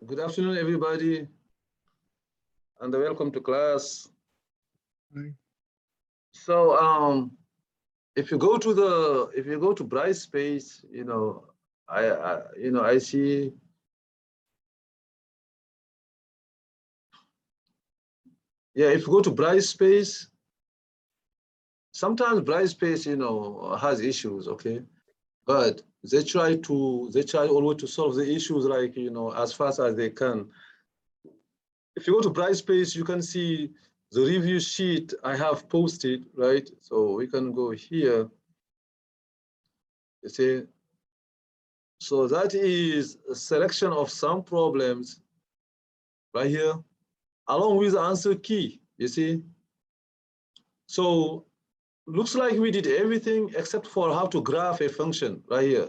Good afternoon, everybody, and welcome to class. Hi. So, if you go to Brightspace, I see. Yeah, if you go to Brightspace, sometimes Brightspace, has issues. Okay, but they try always to solve the issues like as fast as they can. If you go to Brightspace, you can see the review sheet I have posted, right? So we can go here. You see, so that is a selection of some problems right here, along with the answer key, you see. So looks like we did everything except for how to graph a function right here.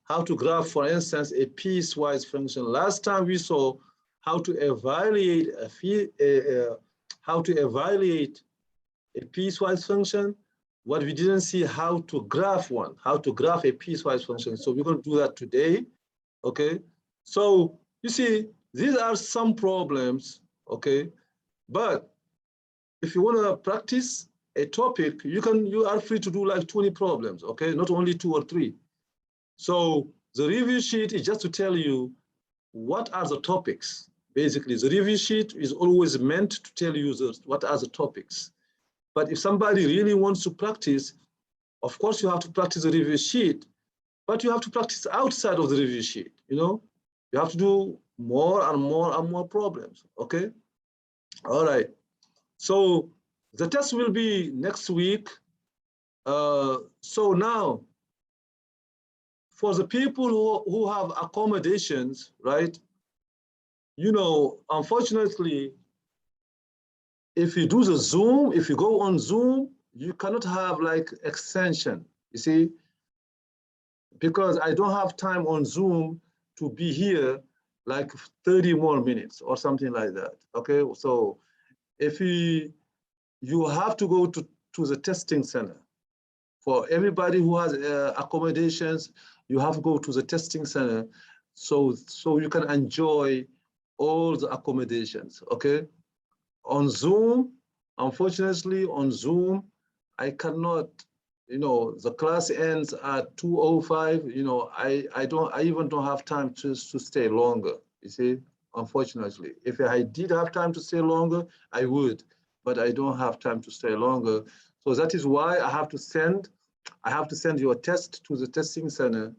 How to graph, for instance, a piecewise function. Last time we saw how to evaluate a piecewise function. What we didn't see how to graph one, how to graph a piecewise function. So we're going to do that today. Okay, so you see, these are some problems, okay? But if you want to practice a topic, you are free to do like 20 problems, okay? Not only 2 or 3. So the review sheet is just to tell you what are the topics. Basically, the review sheet is always meant to tell you what are the topics. But if somebody really wants to practice, of course you have to practice the review sheet, but you have to practice outside of the review sheet, You have to do more and more and more problems, okay? All right. So the test will be next week. So now, for the people who have accommodations, right? Unfortunately, if you do the Zoom, if you go on Zoom, you cannot have like extension, you see? Because I don't have time on Zoom to be here like 30 more minutes or something like that, okay? So if you have to go to the testing center. For everybody who has accommodations, you have to go to the testing center so you can enjoy all the accommodations, okay? On Zoom, unfortunately, on Zoom, I cannot, the class ends at 2:05, I even don't have time to stay longer, you see, unfortunately. If I did have time to stay longer, I would, but I don't have time to stay longer. So that is why I have to send your test to the testing center.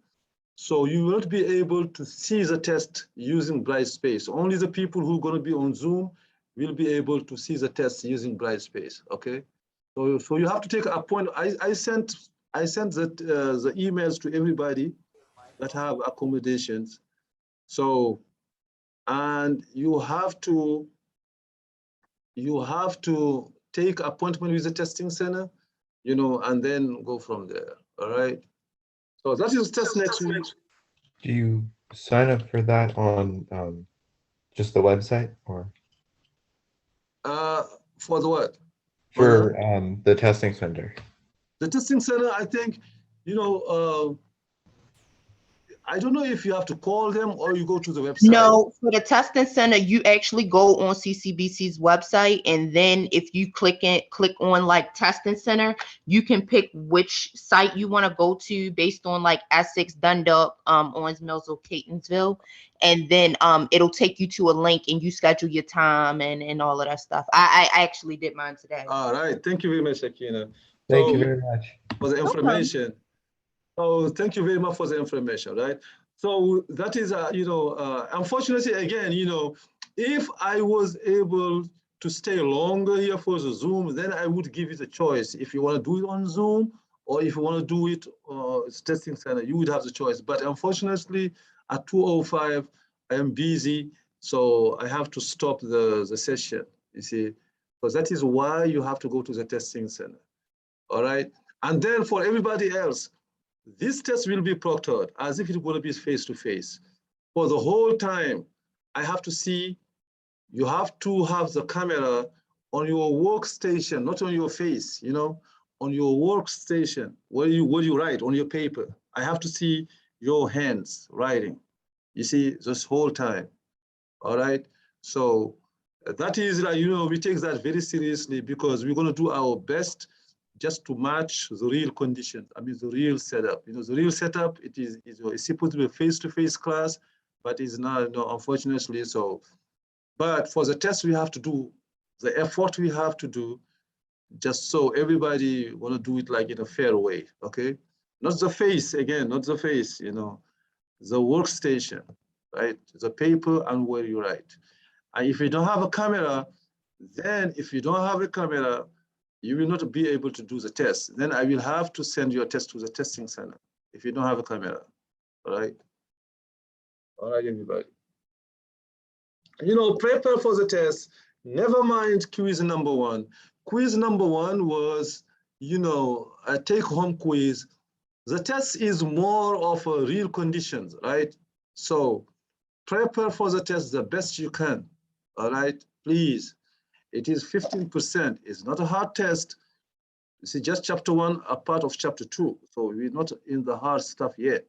So you will not be able to see the test using Brightspace. Only the people who are going to be on Zoom will be able to see the test using Brightspace, okay? So you have to take a point. I sent the emails to everybody that have accommodations. So, and you have to take appointment with the testing center, and then go from there, all right? So that is test next week. Do you sign up for that on just the website or For the what? for the testing center? The testing center, I think, I don't know if you have to call them or you go to the website. No, for the testing center, you actually go on CCBC's website, and then if you click on like testing center, you can pick which site you want to go to based on like Essex, Dundalk, Owens Mills, or Catonsville, and then it'll take you to a link and you schedule your time and all of that stuff. I actually did mine today. All right, thank you very much, Akina. Thank you very much for the information. Oh, thank you very much for the information, right? So that is, unfortunately, again, if I was able to stay longer here for the Zoom, then I would give you the choice. If you want to do it on Zoom or if you want to do it testing center, you would have the choice. But unfortunately, at 2:05, I am busy, so I have to stop the session, you see, because that is why you have to go to the testing center, all right? And then for everybody else, this test will be proctored as if it would be face-to-face. For the whole time, I have to see, you have to have the camera on your workstation, not on your face, on your workstation, where you write on your paper. I have to see your hands writing, you see, this whole time. All right. So that is like, you know, we take that very seriously because we're going to do our best just to match the real conditions. I mean, the real setup. You know, the real setup, it's supposed to be a face-to-face class, but it's not, no, unfortunately. So, but for the test we have to do, the effort we have to do, just so everybody want to do it like in a fair way, okay? Not the face, again, not the face, you know, the workstation, right? The paper and where you write. And if you don't have a camera, then if you don't have a camera, you will not be able to do the test. Then I will have to send your test to the testing center if you don't have a camera, all right? All right, everybody. You know, prepare for the test. Never mind quiz number one. Quiz number one was, you know, a take-home quiz. The test is more of a real conditions, right? So prepare for the test the best you can, all right? Please, it is 15%. It's not a hard test. You see, just chapter one, a part of chapter two. So we're not in the hard stuff yet,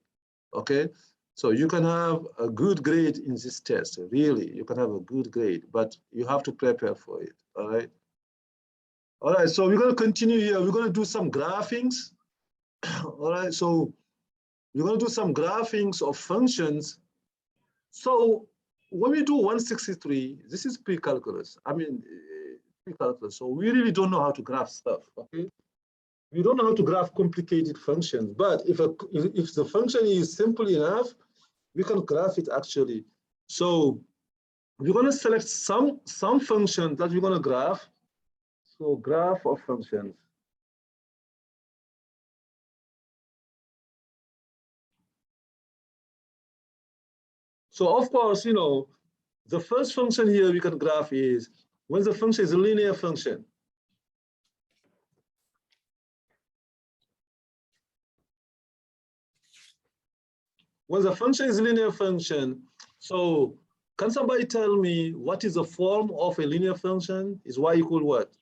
okay? So you can have a good grade in this test, really, you can have a good grade, but you have to prepare for it, all right? All right, so we're gonna continue here. We're gonna do some graphings, all right? So we're gonna do some graphings of functions. So when we do 163, this is pre-calculus. I mean, pre-calculus, so we really don't know how to graph stuff, okay? We don't know how to graph complicated functions, but if the function is simple enough, we can graph it actually. So we're going to select some function that we're going to graph. So graph of functions. So of course, you know, the first function here we can graph is when the function is a linear function. When the function is a linear function, so can somebody tell me what is the form of a linear function? Is y equal what?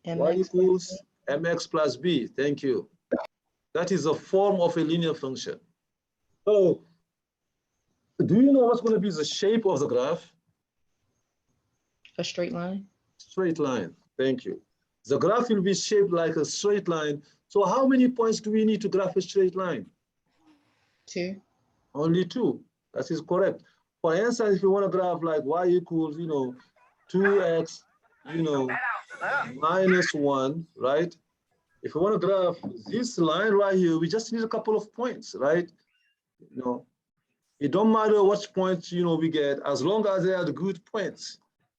Y equals mx plus b. Thank you. That is the form of a linear function. So do you know what's going to be the shape of the graph? A straight line. Straight line. Thank you. The graph will be shaped like a straight line. So how many points do we need to graph a straight line? 2. Only 2. That is correct. For instance, if you want to graph like y equals, you know, 2x, you know, minus 1, right? If you want to graph this line right here, we just need a couple of points, right? You know, it don't matter which points, you know, we get, as long as they are the good points.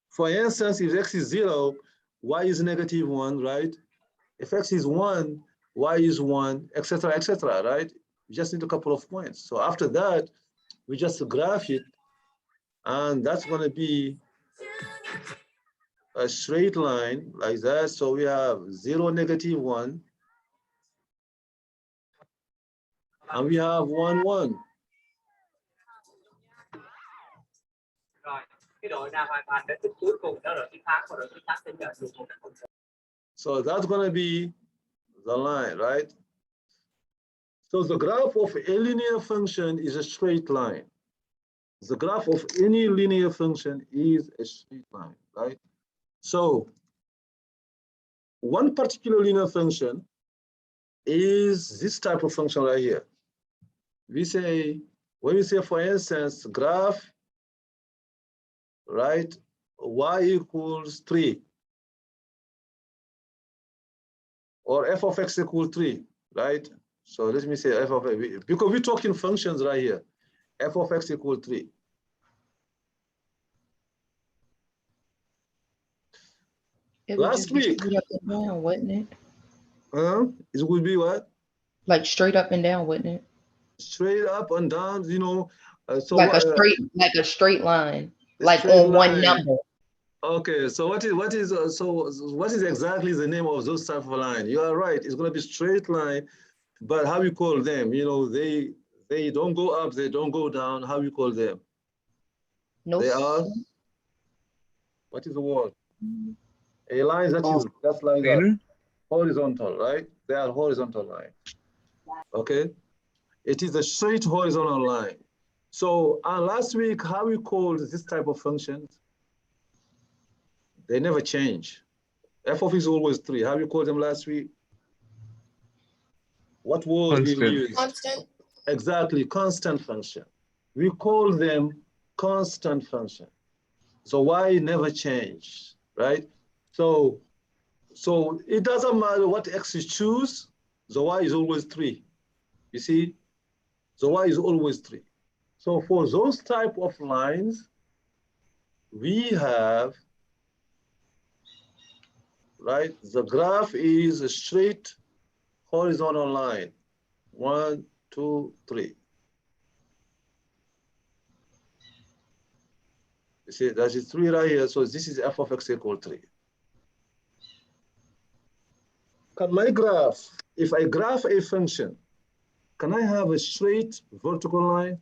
For instance, if x is 0, y is -1, right? If x is 1, y is 1, etc., right? We just need a couple of points. So after that, we just graph it, and that's going to be a straight line like that. So we have 0, -1, and we have 1, 1. So that's going to be the line, right? So the graph of a linear function is a straight line. The graph of any linear function is a straight line, right? So one particular linear function is this type of function right here. We say, when we say, for instance, graph, right, y equals 3, or f of x equals 3, right? So let me say f of x, because we're talking functions right here. F of x equals 3. Last week. Straight up and down, wouldn't it? It would be what? Like straight up and down, wouldn't it? Straight up and down, you know. So like a straight line, like straight on one line. number. Okay, so what is exactly the name of those type of line? You are right. It's going to be straight line, but how you call them? You know, they don't go up, they don't go down. How you call them? No. They are. What is the word? A line that is just like that. Horizontal, right? They are horizontal line. Okay, it is a straight horizontal line. So last week, how we called this type of functions? They never change. F of is always 3. How we called them last week? What word we Constant. use? Constant. Exactly, constant function. We call them constant function. So y never change, right? So it doesn't matter what x you choose, the y is always 3. You see, the y is always 3. So for those type of lines, we have, right, the graph is a straight horizontal line. 1, 2, 3. You see, that is 3 right here. So this is f of x equal 3. Can my graph, if I graph a function, can I have a straight vertical line?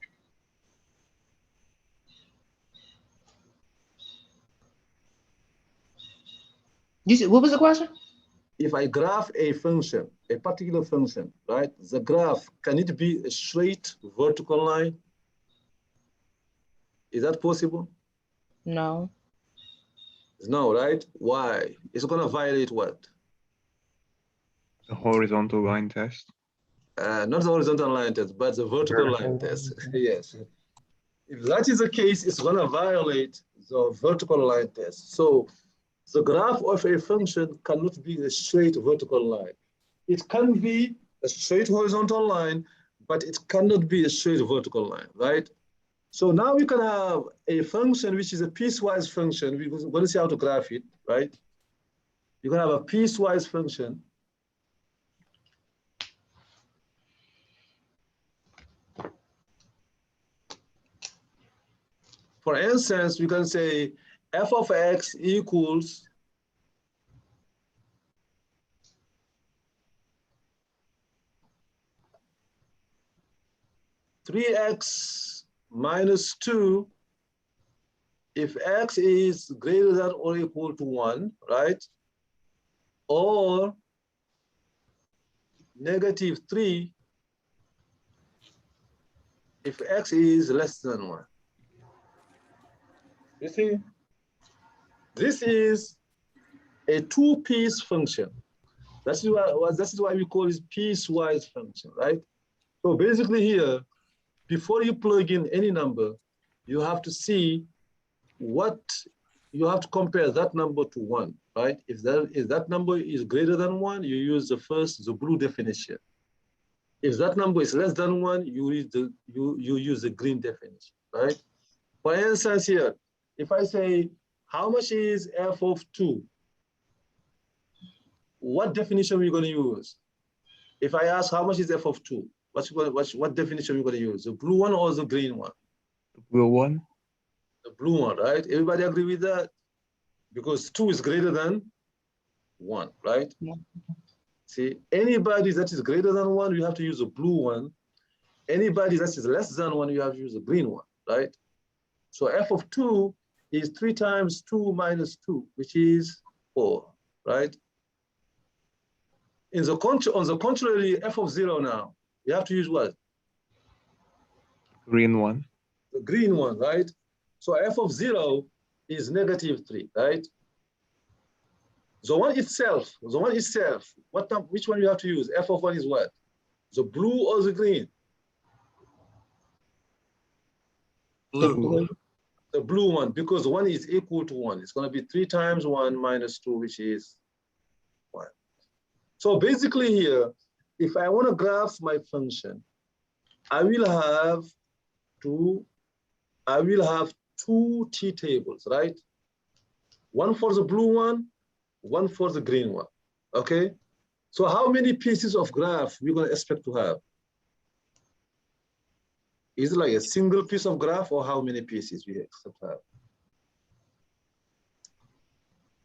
You said, what was the question? If I graph a function, a particular function, right? The graph, can it be a straight vertical line? Is that possible? No. No, right? Why? It's gonna violate what? The horizontal line test. Not the horizontal line test, but the vertical line test. Yes. If that is the case, it's gonna violate the vertical line test. So the graph of a function cannot be a straight vertical line. It can be a straight horizontal line, but it cannot be a straight vertical line, right? So now we can have a function which is a piecewise function. We're going to see how to graph it, right? You can have a piecewise function. For instance, we can say f of x equals (3x minus 2) if x is greater than or equal to 1, right? Or -3 if x is less than 1. You see, this is a two-piece function. That is why we call it piecewise function, right? So basically here, before you plug in any number, you have to see what, you have to compare that number to 1, right? If that number is greater than 1, you use the blue definition. If that number is less than 1, you use the green definition, right? For instance here, if I say, how much is f of 2? What definition are we going to use? If I ask how much is f of 2, what definition are we going to use? The blue one or the green one? The blue one. The blue one, right? Everybody agree with that? Because 2 is greater than 1, right? Yeah. See, anybody that is greater than 1, you have to use the blue one. Anybody that is less than 1, you have to use the green one, right? So f of 2 is 3 times 2 minus 2, which is 4, right? On the contrary, f of 0 now, you have to use what? Green one. The green one, right? So f of 0 is -3, right? The one itself, which one you have to use? F of 1 is what? The blue or the green? Blue. The blue one, because 1 is equal to 1. It's going to be 3 times 1 minus 2, which is 1. So basically here, if I want to graph my function, I will have two t tables, right? One for the blue one for the green one, okay? So how many pieces of graph we're going to expect to have? Is it like a single piece of graph, or how many pieces we expect to have?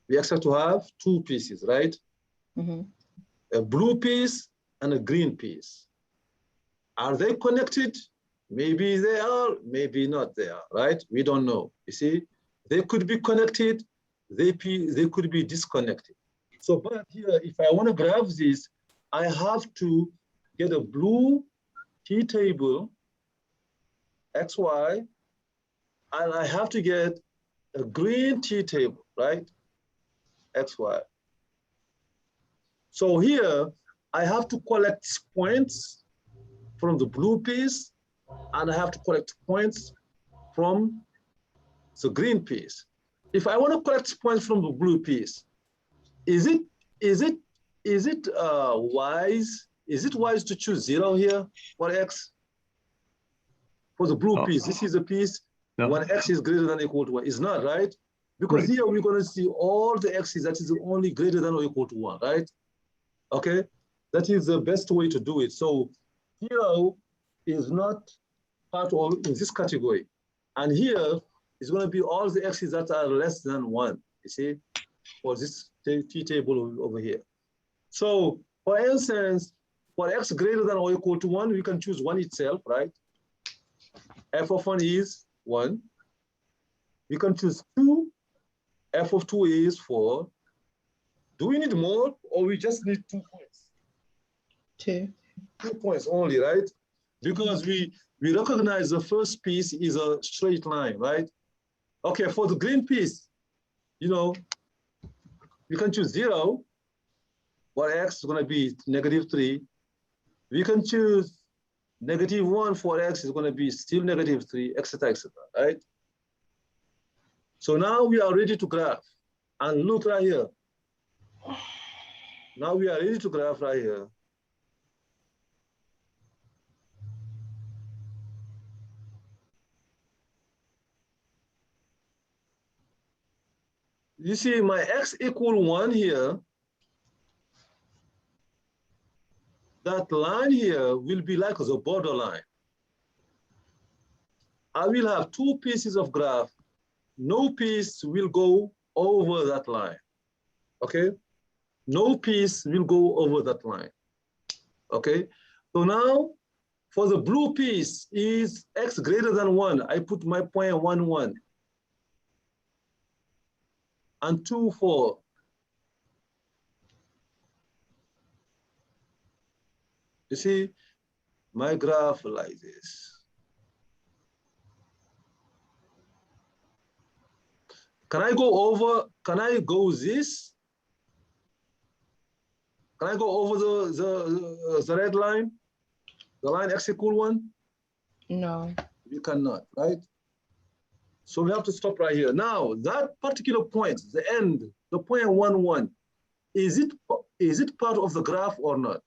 We expect to have 2 pieces, right? Mm-hmm. A blue piece and a green piece. Are they connected? Maybe they are, maybe not they are, right? We don't know, you see? They could be connected, they could be disconnected. So, but here, if I want to graph this, I have to get a blue t table XY, and I have to get a green T table, right? XY. So here, I have to collect points from the blue piece, and I have to collect points from the green piece. If I want to collect points from the blue piece, is it wise to choose 0 here for X? For the blue piece, this is a piece when X is greater than or equal to 1. It's not, right? Because here we're going to see all the X's that is only greater than or equal to 1, right? Okay, that is the best way to do it. So 0 is not part of in this category. And here is going to be all the X's that are less than 1, you see, for this T table over here. So for instance, for X greater than or equal to 1, we can choose 1 itself, right? F of 1 is 1. We can choose 2. F of 2 is 4. Do we need more, or we just need 2 points? 2. 2 points only, right? Because we recognize the first piece is a straight line, right? Okay, for the green piece, you know, we can choose 0, where X is going to be -3. We can choose -1 for X is going to be still -3, etc., etc., right? So now we are ready to graph. And look right here. Now we are ready to graph right here. You see my X equal 1 here. That line here will be like the borderline. I will have 2 pieces of graph. No piece will go over that line, okay? No piece will go over that line, okay? So now, for the blue piece is X greater than 1. I put my point 1, 1. And 2, 4. You see, my graph like this. Can I go over, can I go this? Can I go over the red line? The line X equal 1? No. You cannot, right? So we have to stop right here. Now, that particular point, the end, the point 1, 1, is it part of the graph or not?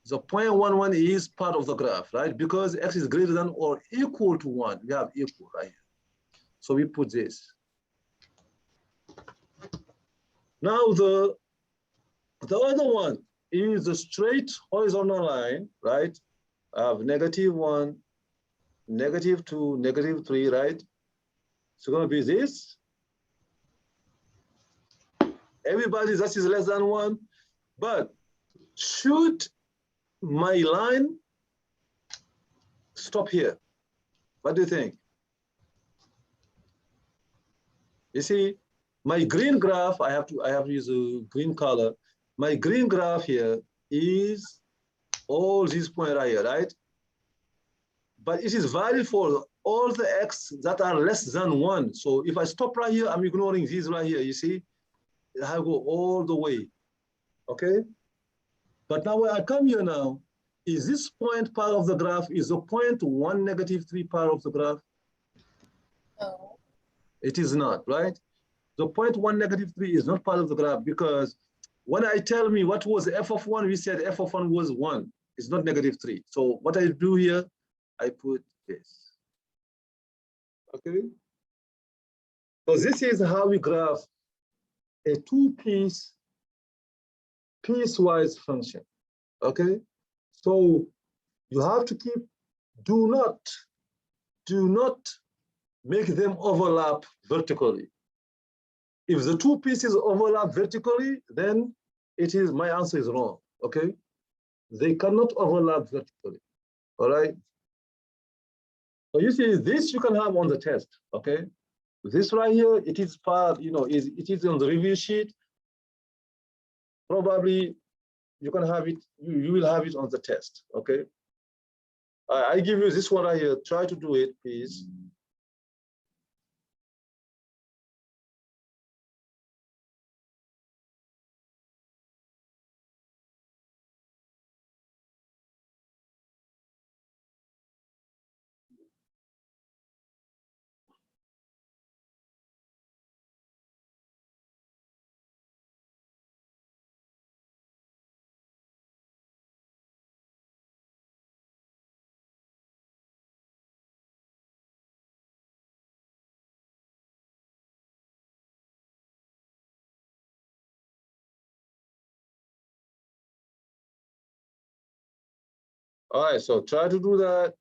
The point 1, 1 is part of the graph, right? Because X is greater than or equal to 1. We have equal right here. So we put this. Now the other one is a straight horizontal line, right? I have -1, -2, -3, right? It's going to be this. Everybody that is less than 1, but should my line stop here? What do you think? You see, my green graph, I have to use a green color. My green graph here is all these points right here, right? But it is valid for all the X that are less than 1. So if I stop right here, I'm ignoring these right here, you see? I go all the way, okay? But now when I come here now, is this point part of the graph? Is the point 1, -3 part of the graph? No. It is not, right? The point 1, -3 is not part of the graph because when I tell me what was f of 1, we said f of 1 was 1. It's not -3. So what I do here, I put this. Okay? So this is how we graph a 2-piece, piecewise function. Okay? So you have to keep, do not make them overlap vertically. If the 2 pieces overlap vertically, then it is, my answer is wrong, okay? They cannot overlap vertically, all right? So you see, this you can have on the test, okay? This right here, it is part, you know, it is on the review sheet. Probably you can have it, you will have it on the test, okay? I give you this one right here. Try to do it, please. All right, so try to do that.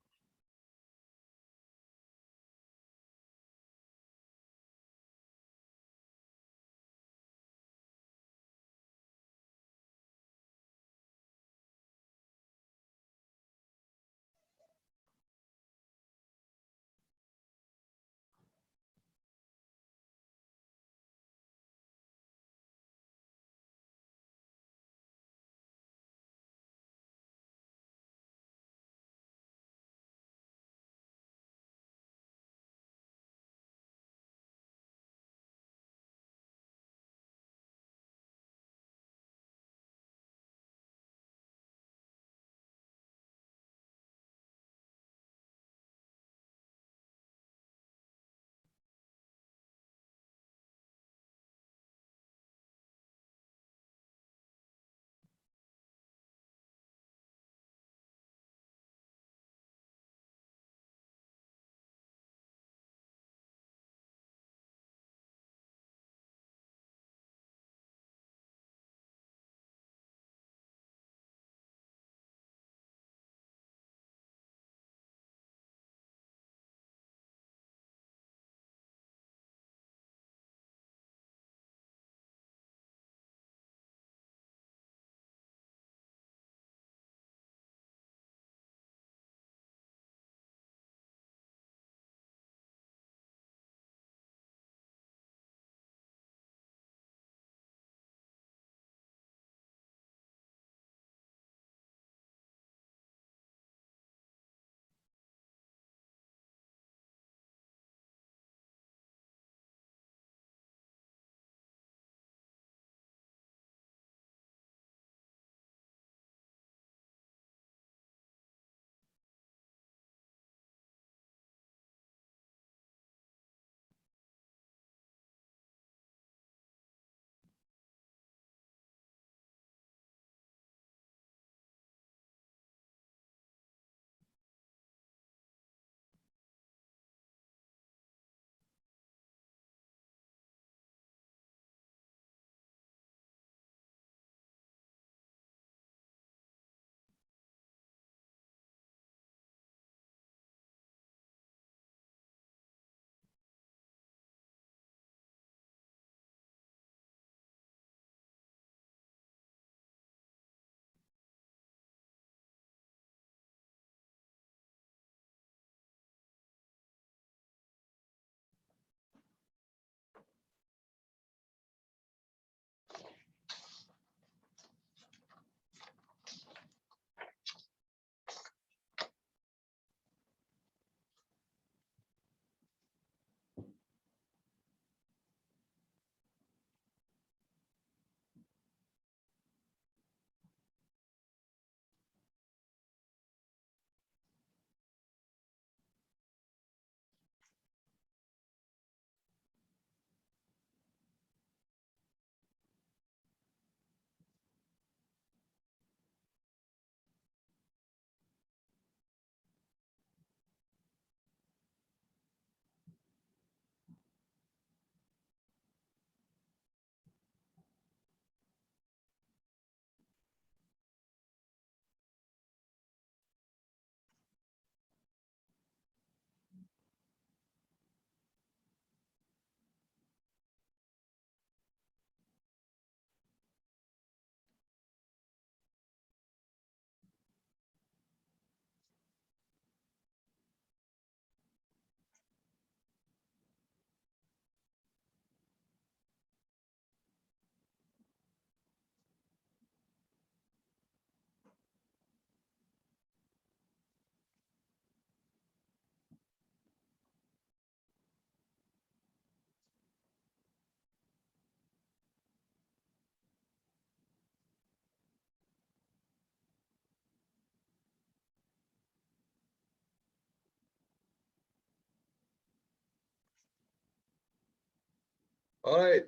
All right.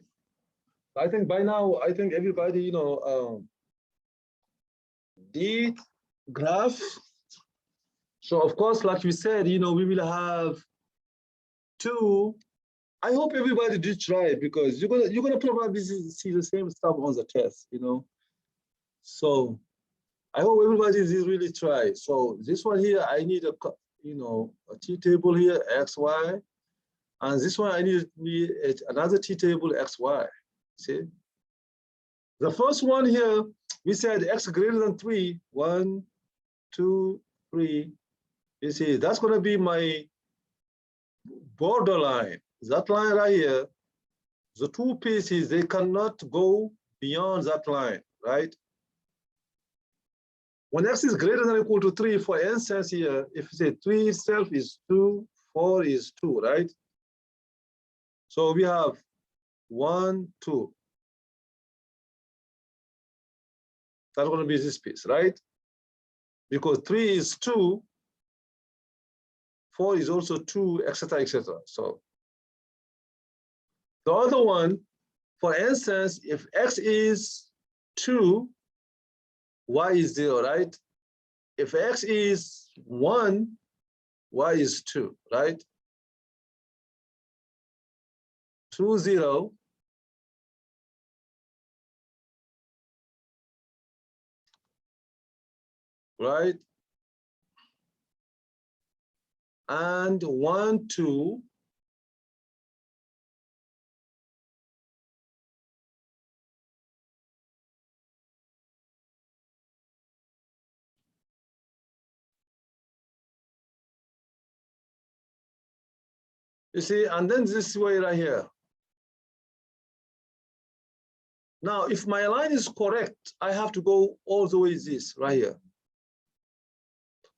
I think by now, I think everybody, did graph. So of course, like we said, we will have two. I hope everybody did try it because you're gonna probably see the same stuff on the test, So I hope everybody did really try. So this one here, I need a T table here, X, Y. And this one, I need another T table, X, Y. See? The first one here, we said X greater than 3. 1, 2, 3. You see, that's going to be my borderline. That line right here, the two pieces, they cannot go beyond that line, right? When X is greater than or equal to 3, for instance here, if you say 3 itself is 2, 4 is 2, right? So we have 1, 2. That's going to be this piece, right? Because 3 is 2, 4 is also 2, etc., etc. So the other one, for instance, if X is 2, Y is 0, right? If X is 1, Y is 2, right? 2, 0. Right? And 1, 2. You see, and then this way right here. Now, if my line is correct, I have to go all the way this right here.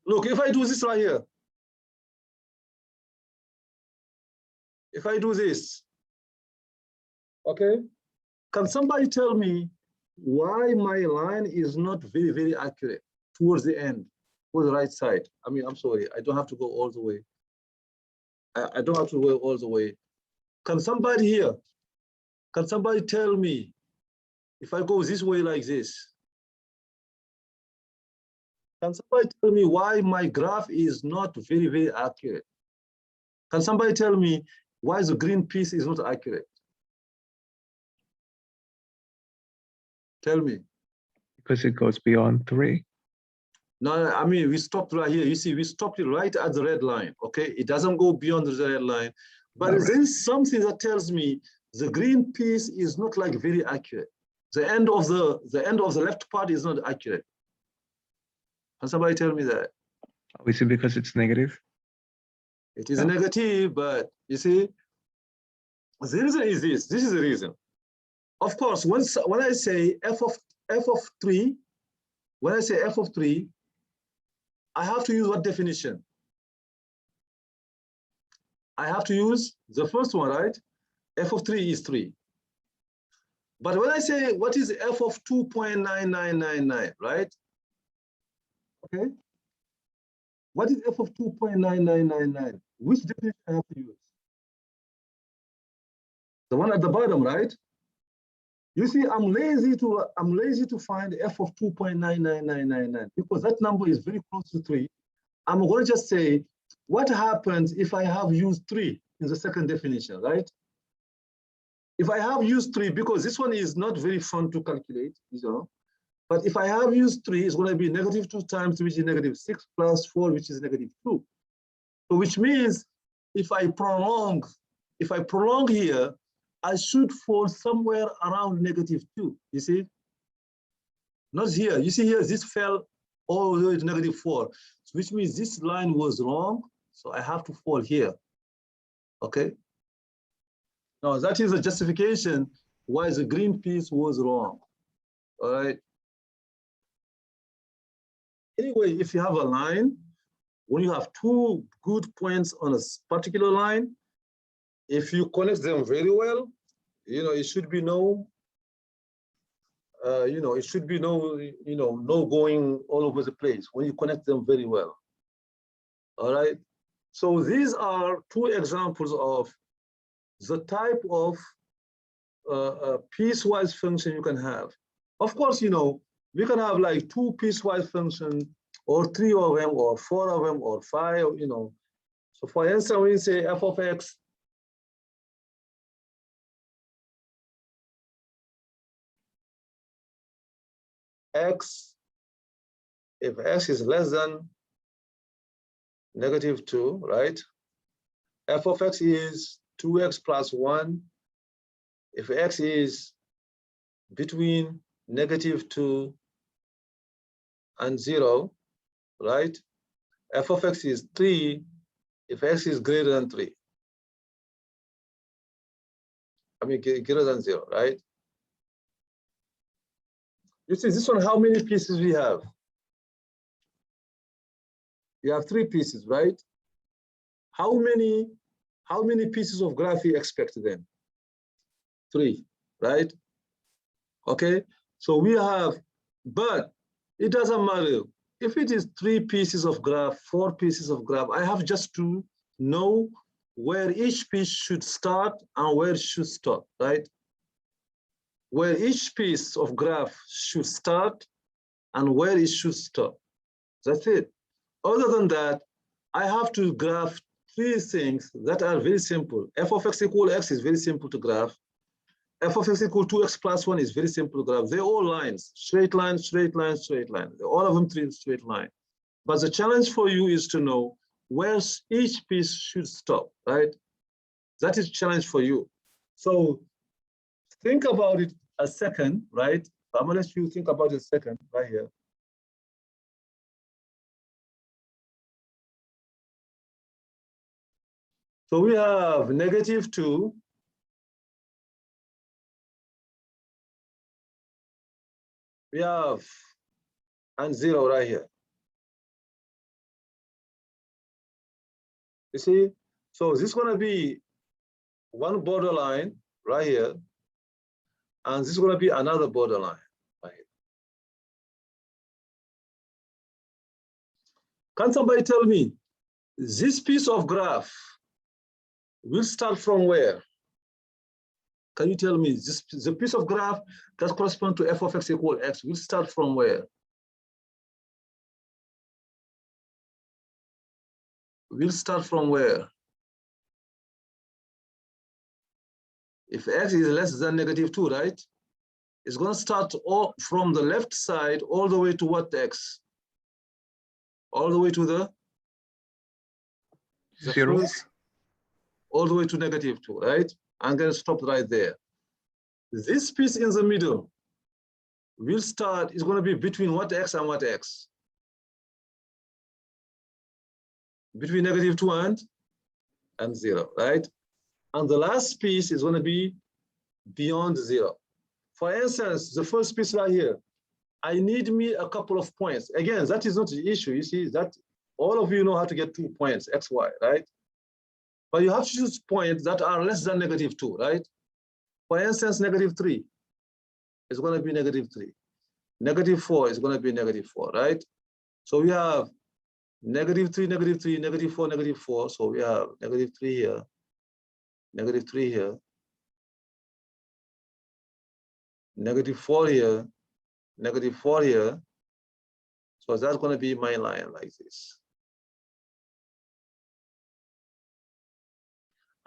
Look, if I do this right here, if I do this, okay, can somebody tell me why my line is not very, very accurate towards the end, towards the right side? I mean, I'm sorry, I don't have to go all the way. I don't have to go all the way. Can somebody here, can somebody tell me if I go this way like this? Can somebody tell me why my graph is not very, very accurate? Can somebody tell me why the green piece is not accurate? Tell me. Because it goes beyond 3. No, I mean, we stopped right here. You see, we stopped it right at the red line, okay? It doesn't go beyond the red line. But there is something that tells me the green piece is not like very accurate. The end of the left part is not accurate. Can somebody tell me that? Is it because it's negative? It is negative, but you see, the reason is this. This is the reason. Of course, when I say f of 3, when I say f of 3, I have to use what definition? I have to use the first one, right? F of 3 is 3. But when I say what is f of 2.9999, right? Okay. What is f of 2.9999? Which definition I have to use? The one at the bottom, right? You see, I'm lazy to find f of 2.99999 because that number is very close to 3. I'm going to just say, what happens if I have used 3 in the second definition, right? If I have used 3, because this one is not very fun to calculate, but if I have used 3, it's going to be -2 times 3, which is -6, plus 4, which is -2. So which means if I prolong here, I should fall somewhere around -2, you see? Not here, you see here, this fell all the way to -4, which means this line was wrong, so I have to fall here, okay? Now that is a justification why the green piece was wrong, all right? Anyway, if you have a line, when you have 2 good points on a particular line, if you connect them very well, it should be no, it should be no, no going all over the place when you connect them very well. All right. So these are 2 examples of the type of piecewise function you can have. Of course, you know, we can have like 2 piecewise functions, or 3 of them, or 4 of them, or 5, you know. So for instance, when you say f of x if x is less than -2, right? F of x is 2x plus 1. If x is between -2 and 0, right? F of x is 3 if x is greater than 3. I mean, greater than 0, right? You see this one, how many pieces we have? You have 3 pieces, right? How many pieces of graph you expect then? 3, right? Okay, so we have, but it doesn't matter. If it is 3 pieces of graph, 4 pieces of graph, I have just to know where each piece should start and where it should stop, right? Where each piece of graph should start and where it should stop. That's it. Other than that, I have to graph 3 things that are very simple. F of x equal x is very simple to graph. F of x equal 2x plus 1 is very simple to graph. They're all lines, straight line, straight line, straight line. All of them 3 straight line. But the challenge for you is to know where each piece should stop, right? That is a challenge for you. So think about it a second, right? I'm gonna let you think about it a second right here. So we have -2, we have and 0 right here. You see, so this is gonna be one borderline right here, and this is gonna be another borderline right here. Can somebody tell me, this piece of graph will start from where? Can you tell me, the piece of graph that corresponds to f of x equal x will start from where? Will start from where? If x is less than -2, right? It's going to start all from the left side all the way to what x? All the way to the 0. first, all the way to -2, right? I'm going to stop right there. This piece in the middle will start, is going to be between what x and what x? Between -2 and 0, right? And the last piece is going to be beyond 0. For instance, the first piece right here, I need me a couple of points. Again, that is not the issue. You see that all of you know how to get 2 points, x, y, right? But you have to choose points that are less than -2, right? For instance, -3 is going to be -3. -4 is going to be -4, right? So we have -3, -3, -4, -4. So we have -3 here, -3 here, -4 here, -4 here. So that's going to be my line like this.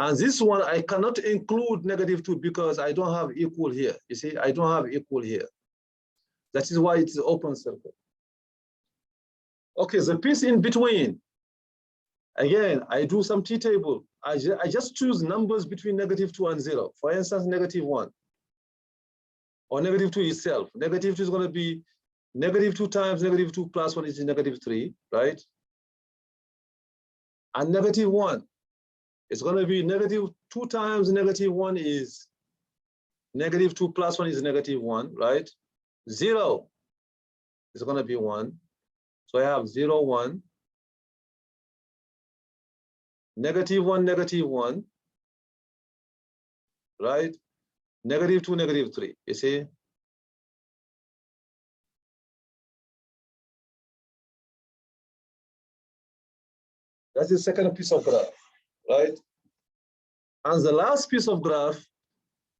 And this one, I cannot include -2 because I don't have equal here. You see, I don't have equal here. That is why it's open circle. Okay, the piece in between. Again, I do some t-table. I just choose numbers between -2 and 0. For instance, -1 or -2 itself. -2 is going to be -2 times -2 plus 1 is -3, right? And -1. It's going to be -2 times -1 is -2 plus 1 is -1, right? 0 is going to be 1. So I have 0, 1. -1, -1, right? -2, -3, you see? That's the second piece of graph, right? And the last piece of graph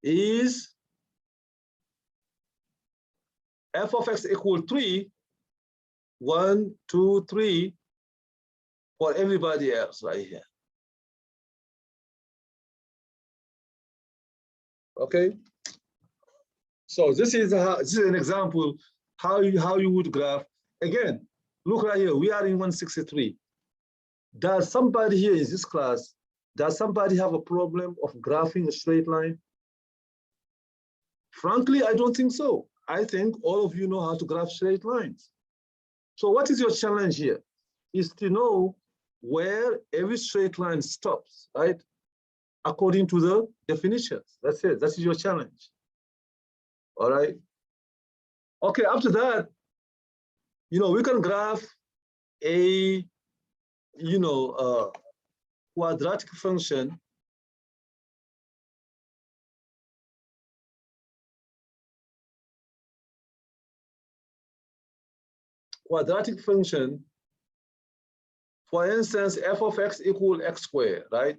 is f of x equal 3, 1, 2, 3 for everybody else right here. Okay, so this is an example how you would graph. Again, look right here, we are in 163. Does somebody here in this class, does somebody have a problem of graphing a straight line? Frankly, I don't think so. I think all of you know how to graph straight lines. So what is your challenge here? Is to know where every straight line stops, right? According to the definitions. That's it. That is your challenge. All right. Okay, after that, we can graph a, quadratic function. Quadratic function, for instance, f of x equal x squared, right?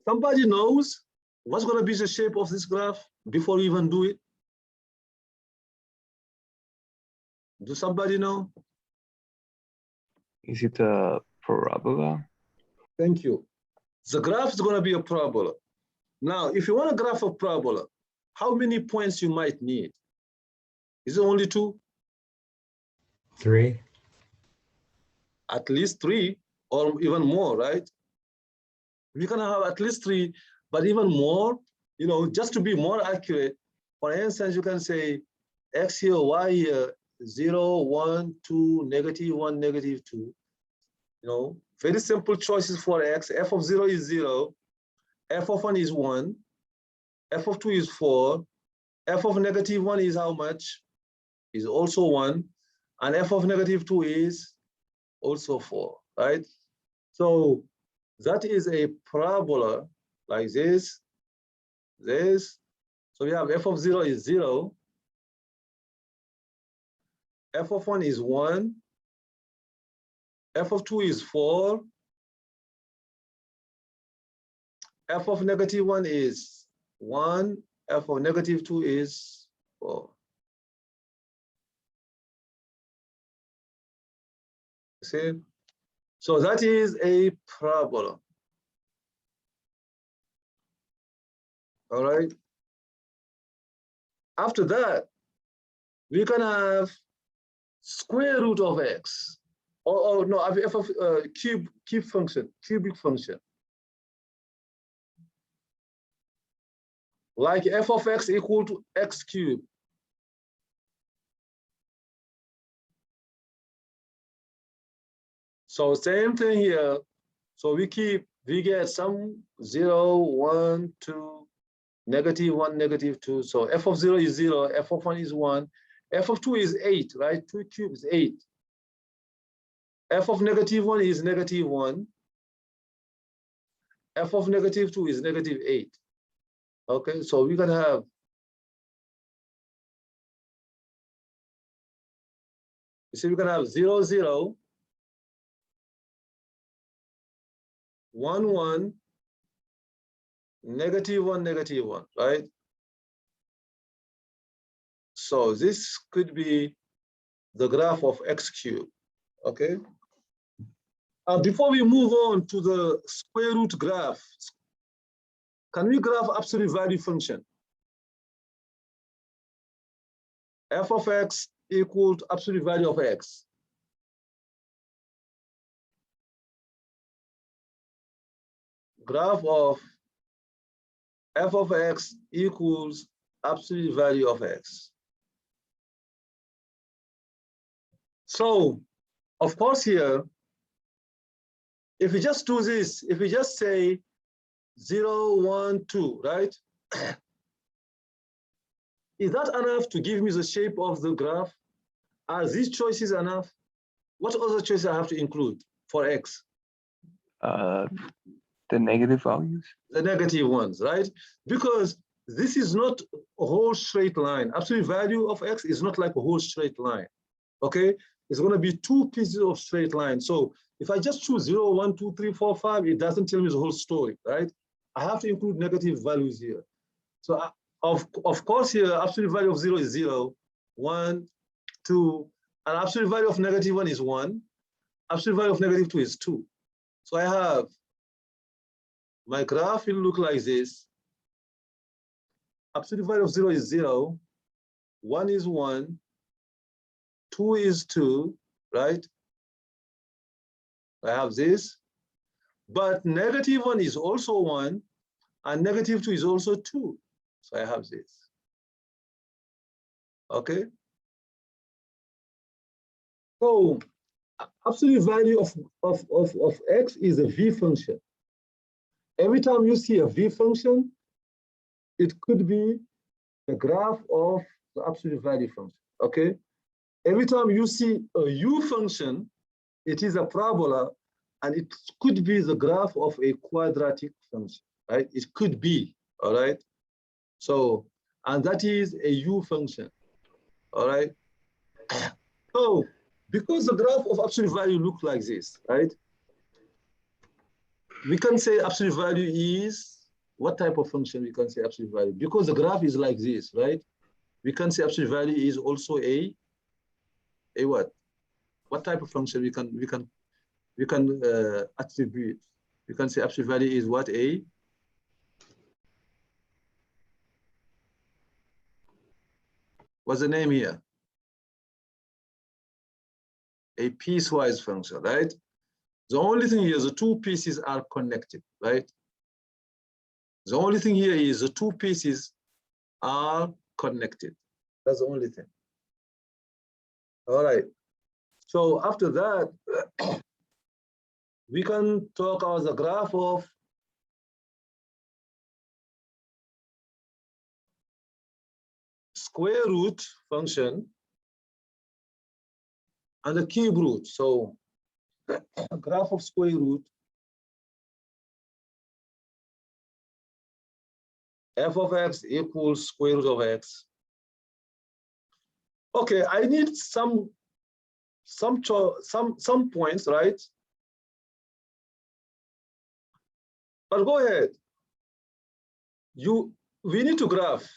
Somebody knows what's going to be the shape of this graph before we even do it? Do somebody know? Is it a parabola? Thank you. The graph is going to be a parabola. Now, if you want to graph a parabola, how many points you might need? Is it only 2? 3. At least 3 or even more, right? We can have at least 3, but even more, just to be more accurate. For instance, you can say x here, y here, 0, 1, 2, -1, -2. Very simple choices for x. F of 0 is 0. F of 1 is 1. F of 2 is 4. F of -1 is how much? Is also 1. And f of -2 is also 4, right? So that is a parabola like this. So we have f of 0 is 0. F of 1 is 1. F of 2 is 4. F of -1 is 1. F of -2 is 4. See? So that is a parabola. All right. After that, we can have square root of x, or no, f of cubic function, like f of x equal to x cubed. So same thing here. So we get some 0, 1, 2, -1, -2. So f of 0 is 0, f of 1 is 1, f of 2 is 8, right? 2 cubed is 8. F of -1 is -1. F of -2 is -8. Okay, so we can have we can have 0, 0, 1, 1, -1, -1, right? So this could be the graph of x cubed, okay? Before we move on to the square root graph, can we graph absolute value function? F of x equal to absolute value of x. Graph of f of x equals absolute value of x. So, of course here, if we just do this, if we just say 0, 1, 2, right? Is that enough to give me the shape of the graph? Are these choices enough? What other choices I have to include for x? The negative values. The negative ones, right? Because this is not a whole straight line. Absolute value of x is not like a whole straight line, okay? It's going to be 2 pieces of straight line. So If I just choose 0, 1, 2, 3, 4, 5, it doesn't tell me the whole story, right? I have to include negative values here. So of course here, absolute value of 0 is 0, 1, 2, and absolute value of negative 1 is 1. Absolute value of negative 2 is 2. So I have my graph will look like this. Absolute value of 0 is 0, 1 is 1, 2 is 2, right? I have this, but negative 1 is also 1, and negative 2 is also 2. So I have this. Okay. So absolute value of x is a v function. Every time you see a v function, it could be the graph of the absolute value function. Okay. Every time you see a u function, it is a parabola, and it could be the graph of a quadratic function, right? It could be, all right? So, and that is a u function, all right? So, because the graph of absolute value looks like this, right? We can say absolute value is, what type of function we can say absolute value? Because the graph is like this, right? We can say absolute value is also a what? What type of function we can attribute? We can say absolute value is what? What's the name here? A piecewise function, right? The only thing here is the two pieces are connected, right? The only thing here is the two pieces are connected. That's the only thing. All right. So after that, we can talk about the graph of square root function and the cube root. So a graph of square root f of x equals square root of x. Okay, I need some points, right? But go ahead. We need to graph.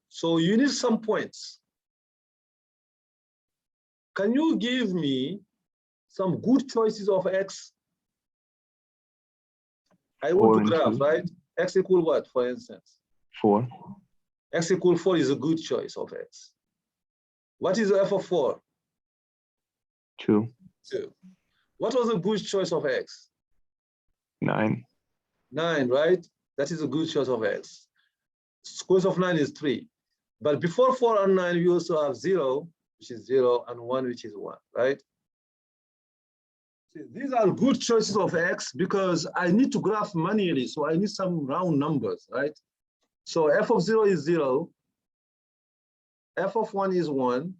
So you need some points. Can you give me some good choices of x? I want to graph, right? X equal what, for instance? 4. X equal 4 is a good choice of x. What is the f of 4? 2. 2. What was a good choice of x? 9. 9, right? That is a good choice of x. Square root of 9 is 3. But before 4 and 9, we also have 0, which is 0, and 1, which is 1, right? See, these are good choices of x because I need to graph manually, so I need some round numbers, right? So f of 0 is 0, f of 1 is 1,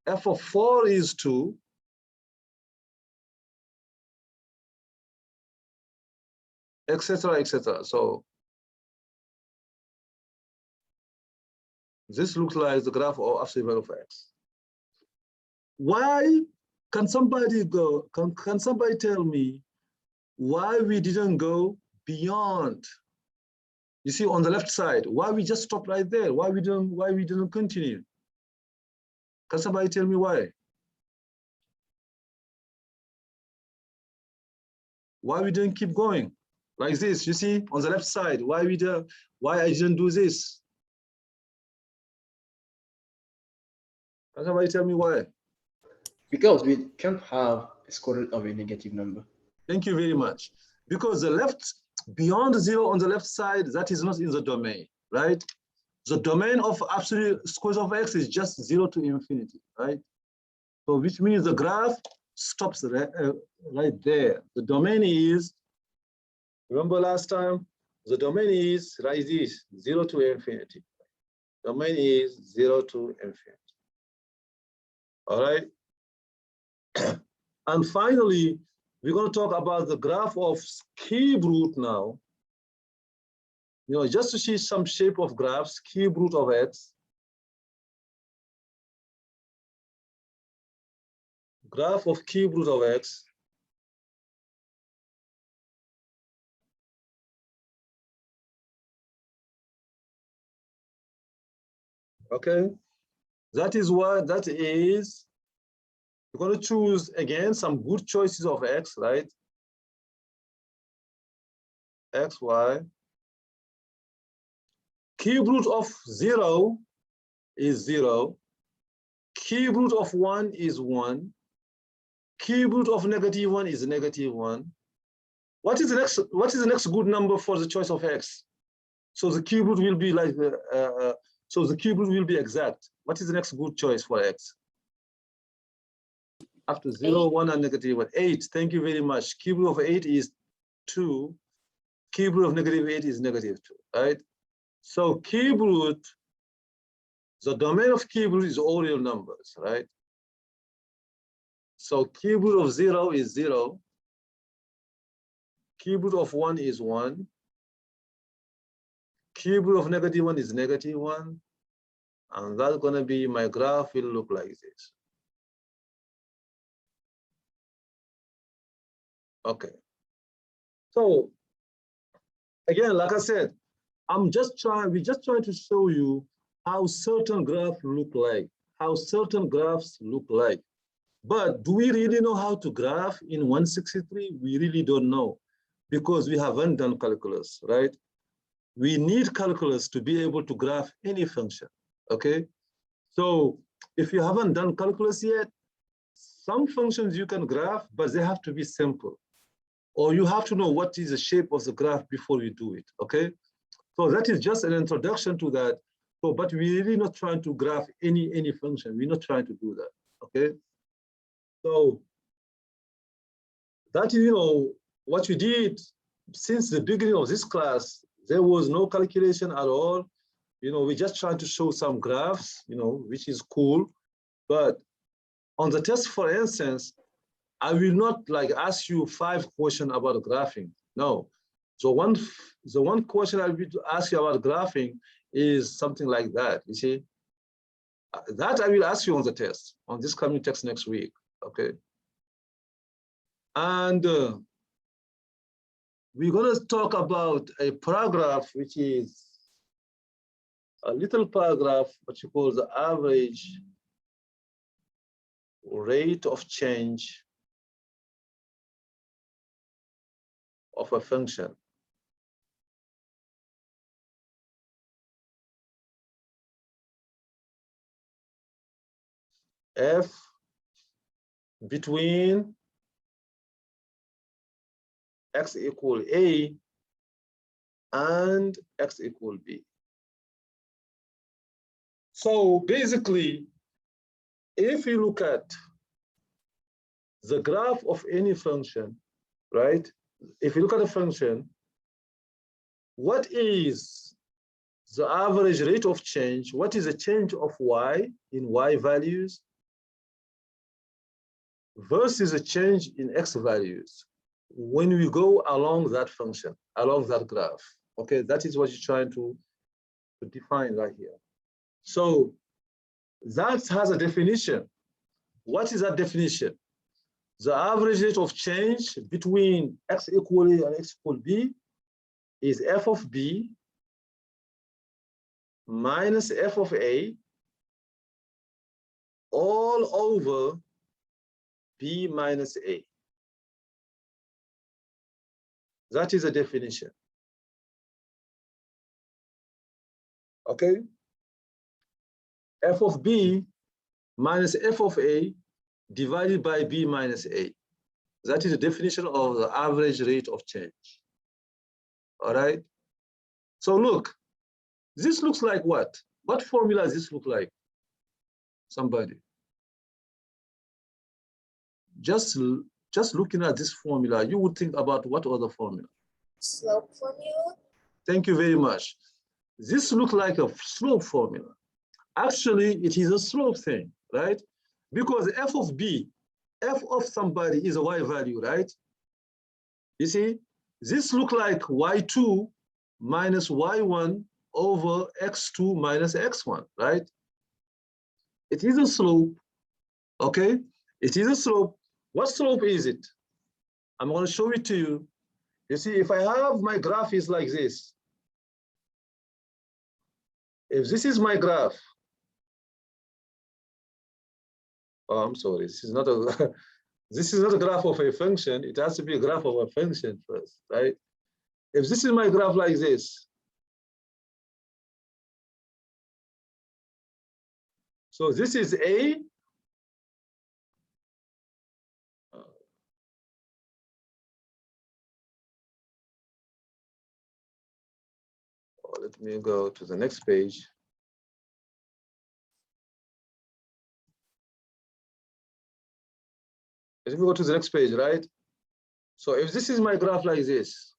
f of 4 is 2, etc., etc. So this looks like the graph of absolute value of x. Why can somebody go? Can somebody tell me why we didn't go beyond? You see, on the left side, why we just stopped right there? Why we didn't continue? Can somebody tell me why? Why we didn't keep going like this? You see, on the left side, why I didn't do this? Can somebody tell me why? Because we can't have a square root of a negative number. Thank you very much. Because the left, beyond 0 on the left side, that is not in the domain, right? The domain of absolute square root of x is just 0 to infinity, right? So which means the graph stops right there. The domain is, remember last time, the domain is like this, 0 to infinity. Domain is 0 to infinity. All right. And finally, we're going to talk about the graph of cube root now. You know, just to see some shape of graphs, cube root of x. graph of cube root of x okay, that is what that is. You're going to choose again some good choices of x, right? X, y. Cube root of 0 is 0. Cube root of 1 is 1. Cube root of -1 is -1. What is the next good number for the choice of x? So the cube root will be like so the cube root will be exact. What is the next good choice for x? After 0, 1, and -1, 8. Thank you very much. Cube root of 8 is 2. Cube root of -8 is -2, right? So cube root, the domain of cube root is all real numbers, right? So cube root of 0 is 0. Cube root of 1 is 1. Cube root of -1 is -1. And that's going to be, my graph will look like this. Okay. So again, like I said, we're just trying to show you how certain graphs look like, But do we really know how to graph in 163? We really don't know, because we haven't done calculus, right? We need calculus to be able to graph any function, okay? So if you haven't done calculus yet, some functions you can graph, but they have to be simple. Or you have to know what is the shape of the graph before you do it, okay? So that is just an introduction to that. So, but we're really not trying to graph any function. We're not trying to do that, okay? So that is, what we did since the beginning of this class. There was no calculation at all. We're just trying to show some graphs, which is cool. But on the test, for instance, I will not like ask you 5 questions about graphing. No. So the one question I will ask you about graphing is something like that. You see, that I will ask you on the test, on this coming test next week. Okay. And we're going to talk about a paragraph, which is a little paragraph, what you call the average rate of change of a function. F between x equal a and x equal b. So basically, if you look at the graph of any function, right? If you look at a function, what is the average rate of change? What is the change of y in y values versus a change in x values when we go along that function, along that graph? Okay, that is what you're trying to define right here. So that has a definition. What is that definition? The average rate of change between x equal a and x equal b is f of b minus f of a all over b minus a. That is a definition. Okay? F of b minus f of a divided by b minus a. That is the definition of the average rate of change. All right? So look, this looks like what? What formula does this look like? Somebody. Just looking at this formula, you would think about what other formula? Slope formula? Thank you very much. This looks like a slope formula. Actually, it is a slope thing, right? Because f of b, f of somebody is a y value, right? You see, this looks like y2 minus y1 over x2 minus x1, right? It is a slope, okay? It is a slope. What slope is it? I'm going to show it to you. You see, if I have my graph is like this, if this is my graph, oh, I'm sorry, this is not a this is not a graph of a function. It has to be a graph of a function first, right? If this is my graph like this, so this is A. Let me go to the next page. Let me go to the next page, right? So if this is my graph like this,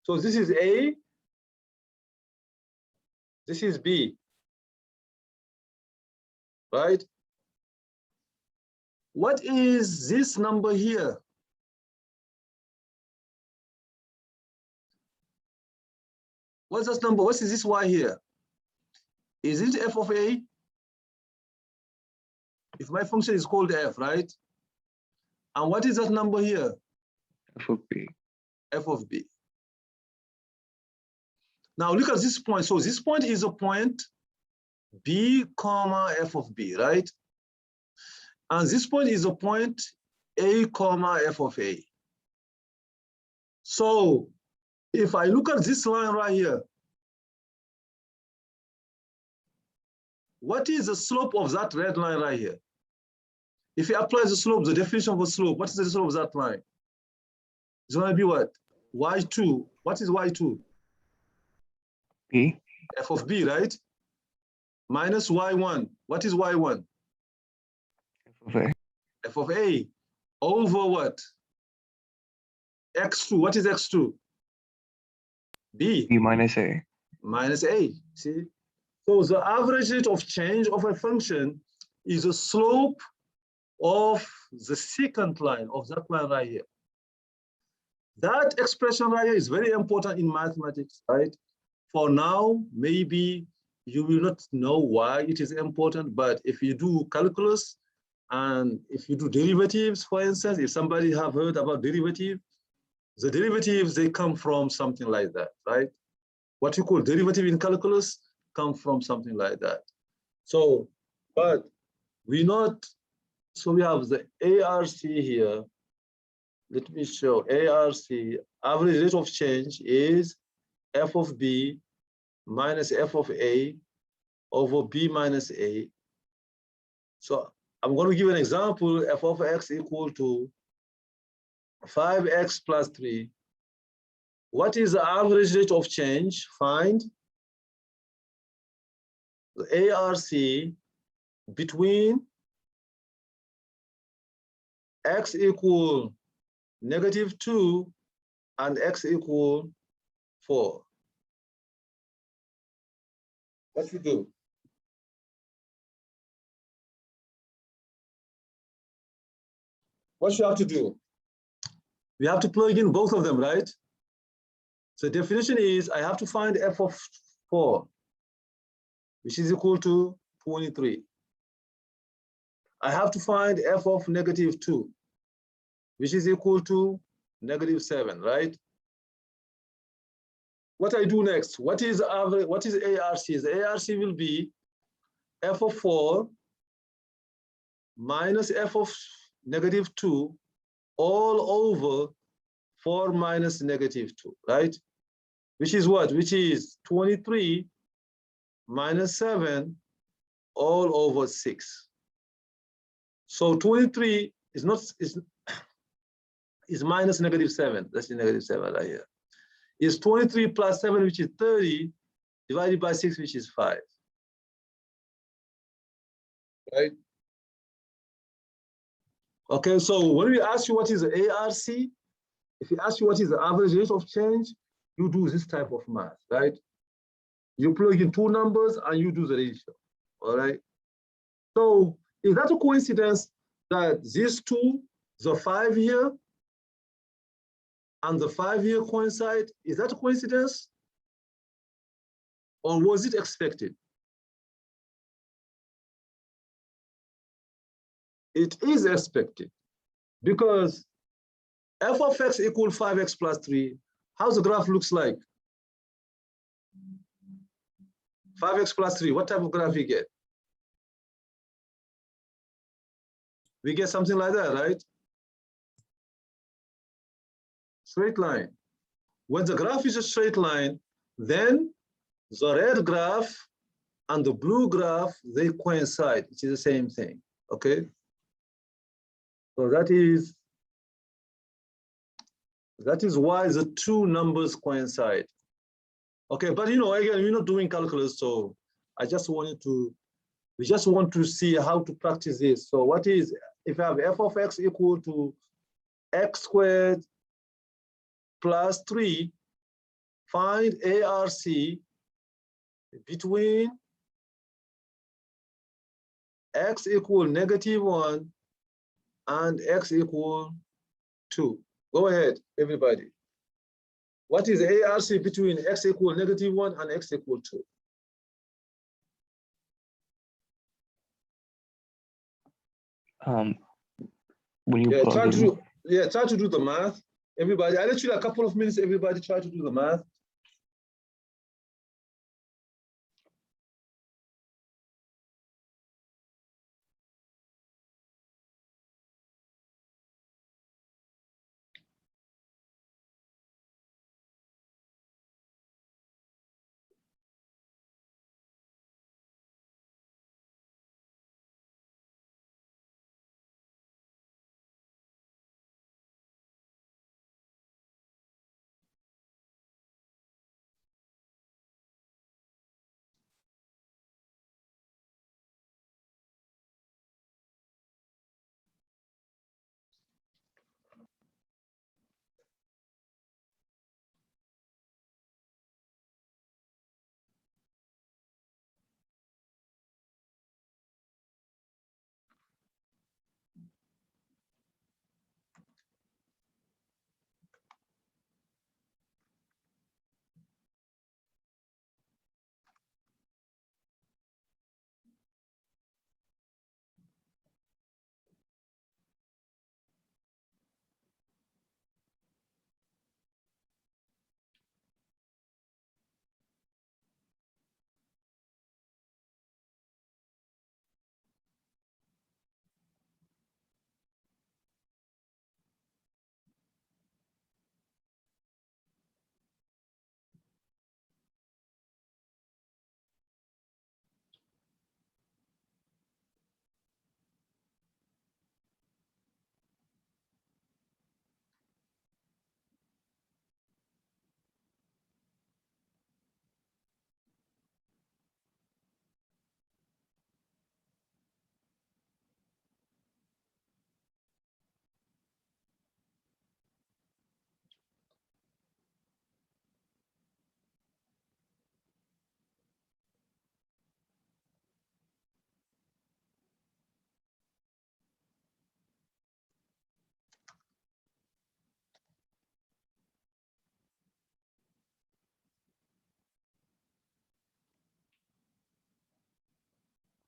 so this is A, this is B, right? What is this number here? What's this number? What is this Y here? Is it f of A? If my function is called f, right? And what is that number here? F of B. F of B. Now look at this point. So this point is a point B comma f of B, right? And this point is a point A comma f of A. So if I look at this line right here, what is the slope of that red line right here? If you apply the slope, the definition of a slope, what is the slope of that line? It's going to be what? Y2. What is Y2? B. F of B, right? Minus Y1. What is Y1? F of A. F of A over what? X2. What is X2? B. B minus A. Minus A. See? So the average rate of change of a function is a slope of the secant line of that line right here. That expression right here is very important in mathematics, right? For now, maybe you will not know why it is important, but if you do calculus and if you do derivatives, for instance, if somebody have heard about derivative, the derivatives, they come from something like that, right? What you call derivative in calculus come from something like that. So, but we not, so we have the ARC here. Let me show ARC, average rate of change is F of B minus F of A over B minus A. So I'm going to give an example, F of X equal to 5X plus 3. What is the average rate of change? Find the ARC between X equal -2 and X equal 4. What we do? What you have to do? We have to plug in both of them, right? So the definition is I have to find F of 4, which is equal to 23. I have to find F of -2, which is equal to -7, right? What I do next? What is average? What is ARC? The ARC will be F of 4 minus F of -2 all over 4 minus -2, right? Which is what? Which is 23 minus 7 all over 6. So 23 is not is minus -7. That's the -7 right here. Is 23 plus 7, which is 30, divided by 6, which is 5. Right? Okay, so when we ask you what is the ARC, if you ask you what is the average rate of change, you do this type of math, right? You plug in two numbers and you do the ratio, all right? So is that a coincidence that these two, the 5 here, and the 5-year coincide, is that a coincidence? Or was it expected? It is expected because f of x equal 5x plus 3. How's the graph looks like? 5x plus 3, what type of graph we get? We get something like that, right? Straight line. When the graph is a straight line, then the red graph and the blue graph, they coincide. It is the same thing, okay? So that is why the two numbers coincide. Okay, but again, we're not doing calculus, so we just want to see how to practice this. So what is, if I have f of x equal to x squared plus 3, find ARC between x equal -1 and x equal 2. Go ahead, everybody. What is ARC between x equal -1 and x equal 2? When you plug Try in, to do the math. Everybody, I'll let you a couple of minutes, everybody try to do the math.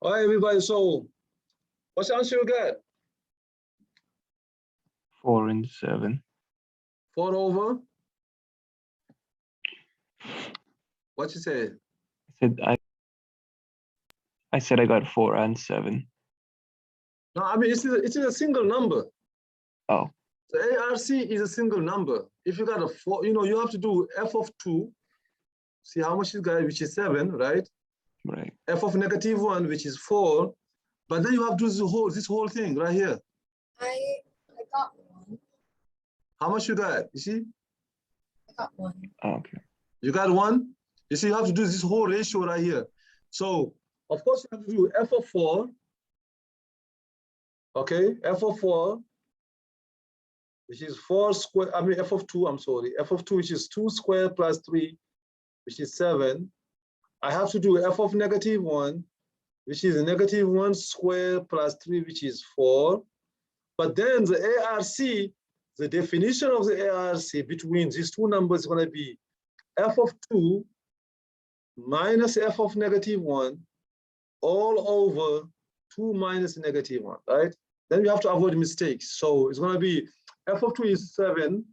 All right, everybody, so what's the answer you got? 4 and 7. 4 over? What you say? I said I got 4 and 7. No, I mean, it's a single number. Oh, The ARC is a single number. If you got a 4, you have to do f of 2. See how much you got, which is 7, right? right. F of -1, which is 4. But then you have to do this whole thing right here. I got 1. How much you got? You see? I got 1. Okay. You got 1? You see, you have to do this whole ratio right here. So, of course, you have to do f of 4. Okay, f of 4, which is 4 square, f of 2, I'm sorry. F of 2, which is 2 squared plus 3, which is 7. I have to do f of -1, which is -1 squared plus 3, which is 4. But then the ARC, the definition of the ARC between these two numbers is going to be f of 2 minus f of -1 all over 2 minus -1, right? Then we have to avoid mistakes. So it's going to be f of 2 is 7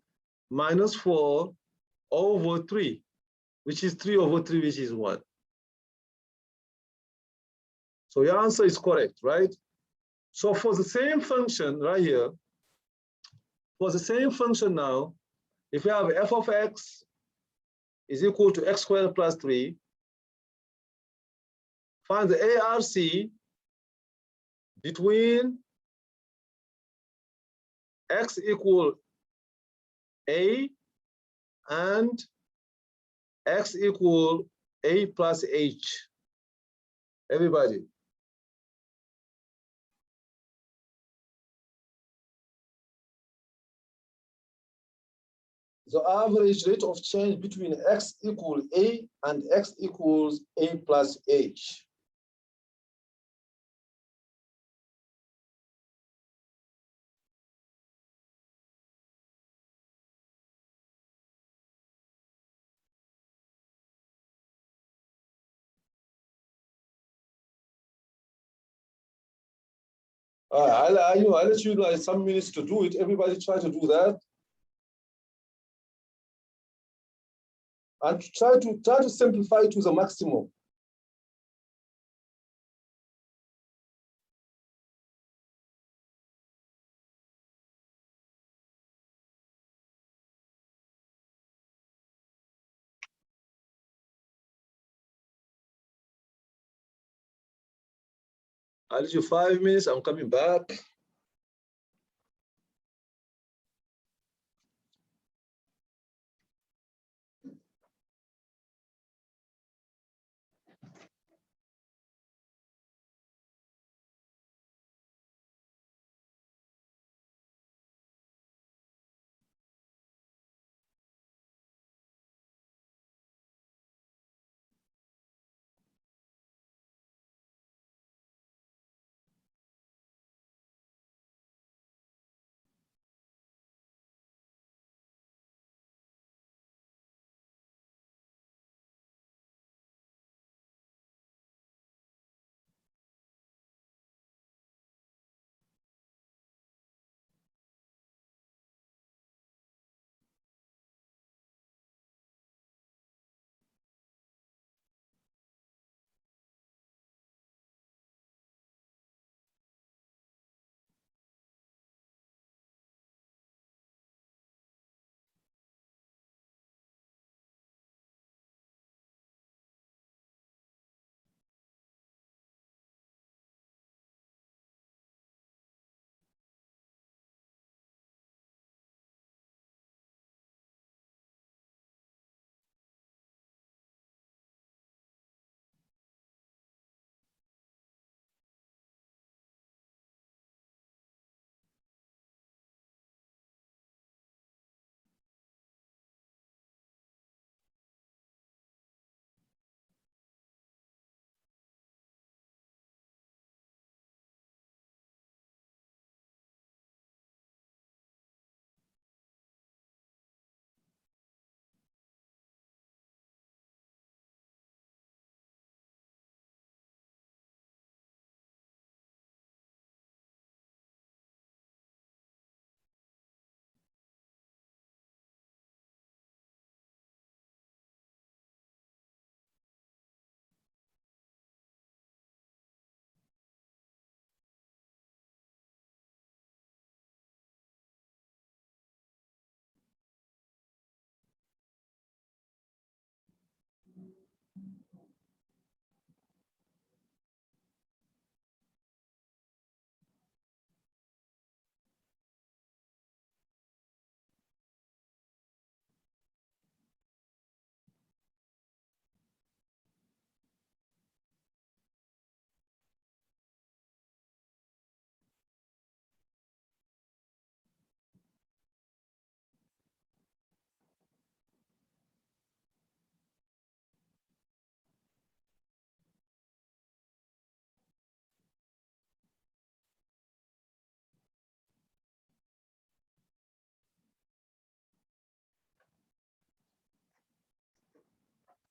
minus 4 over 3, which is 3 over 3, which is 1. So your answer is correct, right? So for the same function right here, for the same function now, if you have f of x is equal to x squared plus 3, find the ARC between x equal a and x equal a plus h. Everybody. The average rate of change between x equal a and x equals a plus h. I'll let you guys some minutes to do it. Everybody try to do that. And try to simplify to the maximum. I'll give you 5 minutes. I'm coming back.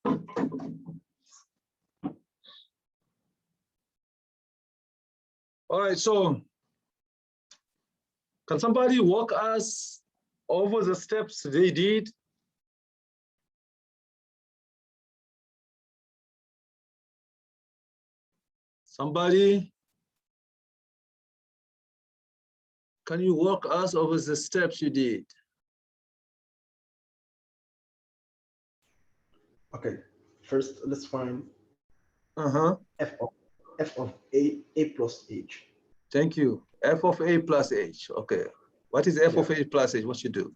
All right, so can somebody walk us over the steps they did? Somebody? Can you walk us over the steps you did? Okay, first let's find Uh-huh. f of a plus h. Thank you. F of a plus h. Okay. What is f of Yeah. a plus h? What you do?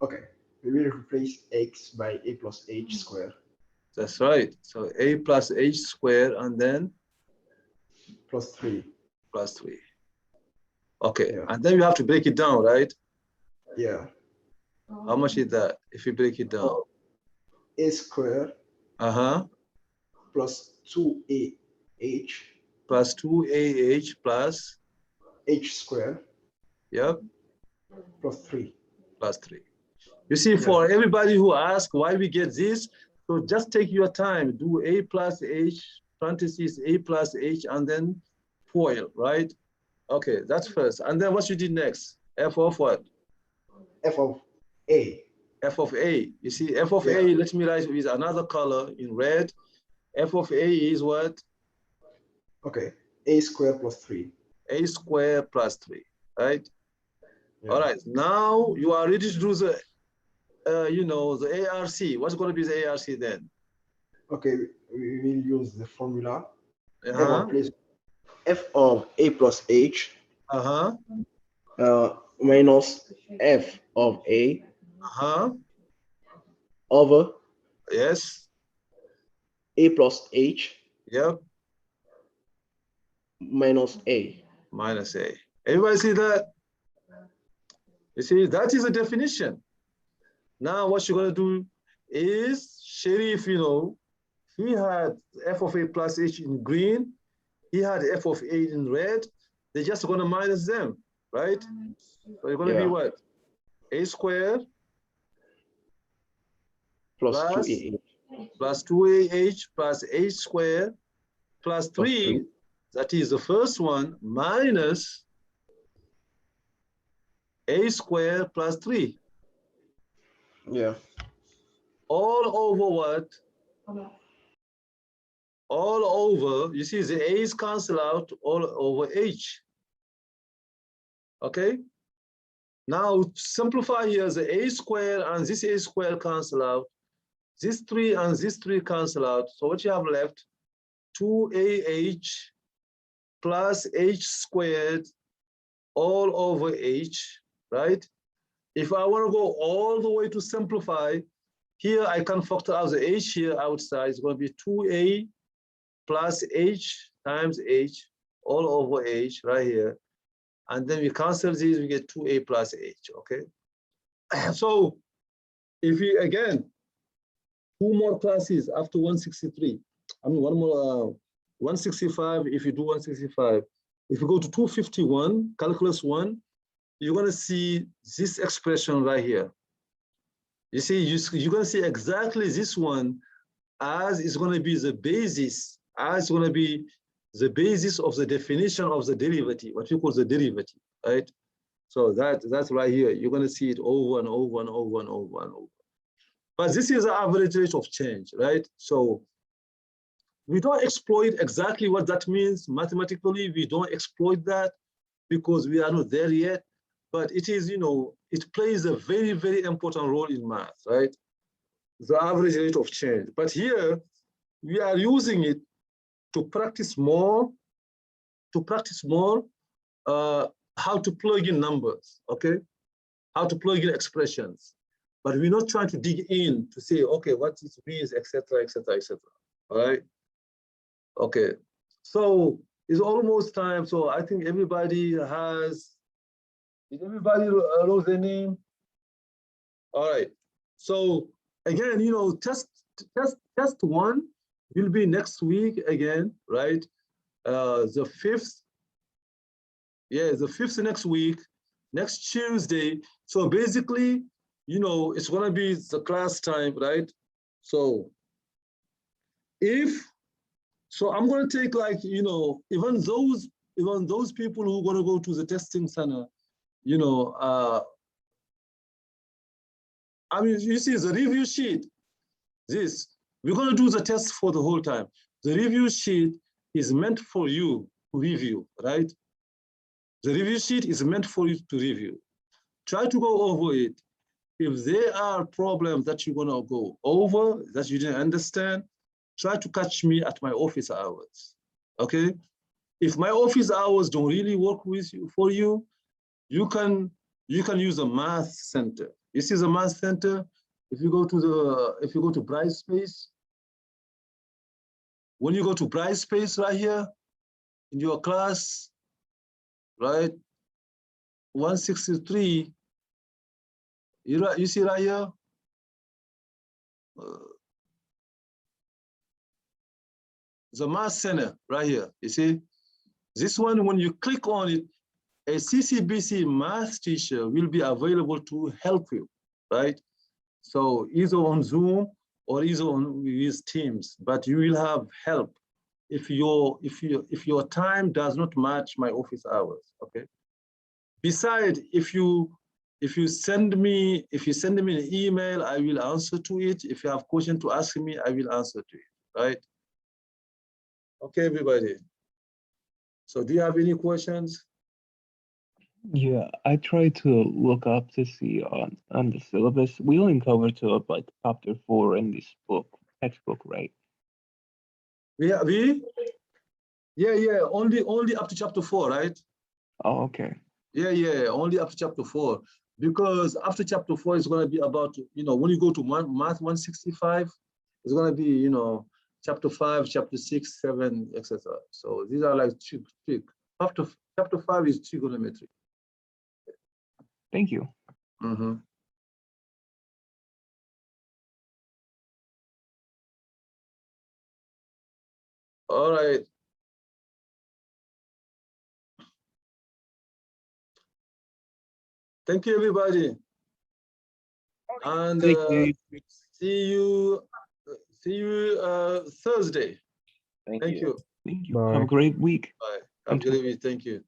Okay, we will replace x by a plus h squared That's right. So a plus h squared and then plus 3. plus 3. Okay. Yeah. And then you have to break it down, right? Yeah. How much is that if you break it down? So a squared Uh-huh. plus 2ah Plus 2ah plus, h squared yep, plus 3. plus 3. You see, for everybody who asks why we get this, so just take your time, do a plus h, parentheses, a plus h, and then FOIL, right? Okay, that's first. And then what you did next? F of what? F of a. F of a. You see, f of a, let me write with another color in red. F of a is what? Okay, a squared plus 3. A squared plus 3, right? Yeah. All right, now you are ready to do the, you know, the ARC. What's going to be the ARC then? Okay, we will use the formula. Uh-huh, F of a plus h uh-huh, minus f of a uh-huh, over yes, a plus h yep, minus a. minus a. Everybody see that? You see, that is a definition. Now what you're going to do is, Sharif, you know, he had f of a plus h in green. He had f of a in red. They're just going to minus them, right? So it's going to be what? A squared Plus plus 2ah plus 2ah plus h squared plus 3, that is the first one, minus a squared plus 3. Yeah. All over what? All over, you see the a's cancel out all over h. Okay? Now simplify here, the a squared and this a squared cancel out. This 3 and this 3 cancel out. So what you have left, 2ah plus h squared all over h, right? If I want to go all the way to simplify, here I can factor out the h here outside. It's going to be 2a plus h times h all over h right here. And then we cancel these, we get 2a plus h, okay? So if we, again, 2 more classes after 163, I mean, one more, 165, if you do 165, if you go to 251, calculus 1, you're going to see this expression right here. You see, you're going to see exactly this one as is going to be the basis, as going to be the basis of the definition of the derivative, what we call the derivative, right? So that's right here. You're going to see it over and over and over and over and over. But this is the average rate of change, right? So we don't exploit exactly what that means mathematically. We don't exploit that because we are not there yet. But it is, you know, it plays a very, very important role in math, right? The average rate of change. But here, we are using it to practice more, how to plug in numbers, okay? How to plug in expressions. But we're not trying to dig in to say, okay, what it means, etc., etc., etc. All right? Okay, so it's almost time. So I think everybody has, did everybody know their name? All right, so again, you know, test one will be next week again, right? The 5th, yeah, the 5th next week, next Tuesday. So basically, you know, it's gonna be the class time, right? So So I'm going to take like, you know, even those people who are going to go to the testing center, you know, I mean, you see the review sheet, we're going to do the test for the whole time. The review sheet is meant for you to review, right? The review sheet is meant for you to review. Try to go over it. If there are problems that you're gonna go over, that you didn't understand, try to catch me at my office hours, okay? If my office hours don't really work with you, for you, you can use a math center. You see the math center? If you go to Brightspace, when you go to Brightspace right here in your class, right? 163, you see right here? The math center right here, you see? This one, when you click on it, a CCBC math teacher will be available to help you, right? So either on Zoom or either on with Teams, but you will have help if your time does not match my office hours, okay? Besides, if you send me an email, I will answer to it. If you have question to ask me, I will answer to it, right? Okay, everybody. So do you have any questions? Yeah, I tried to look up to see on the syllabus. We only cover to like chapter 4 in this textbook, right? Yeah, only up to chapter 4, right? Oh, okay. Yeah, only up to chapter 4. Because after chapter 4 is going to be about, you know, when you go to math 165, it's going to be, you know, chapter 5, chapter 6, 7, etc. So these are like chapter 5 is trigonometry. Thank you. Mm-hmm. All right. Thank you, everybody. And Thank you. see you Thursday. Thank you. Thank you. Bye. Have a great week. Bye. Have a good evening. Thank you.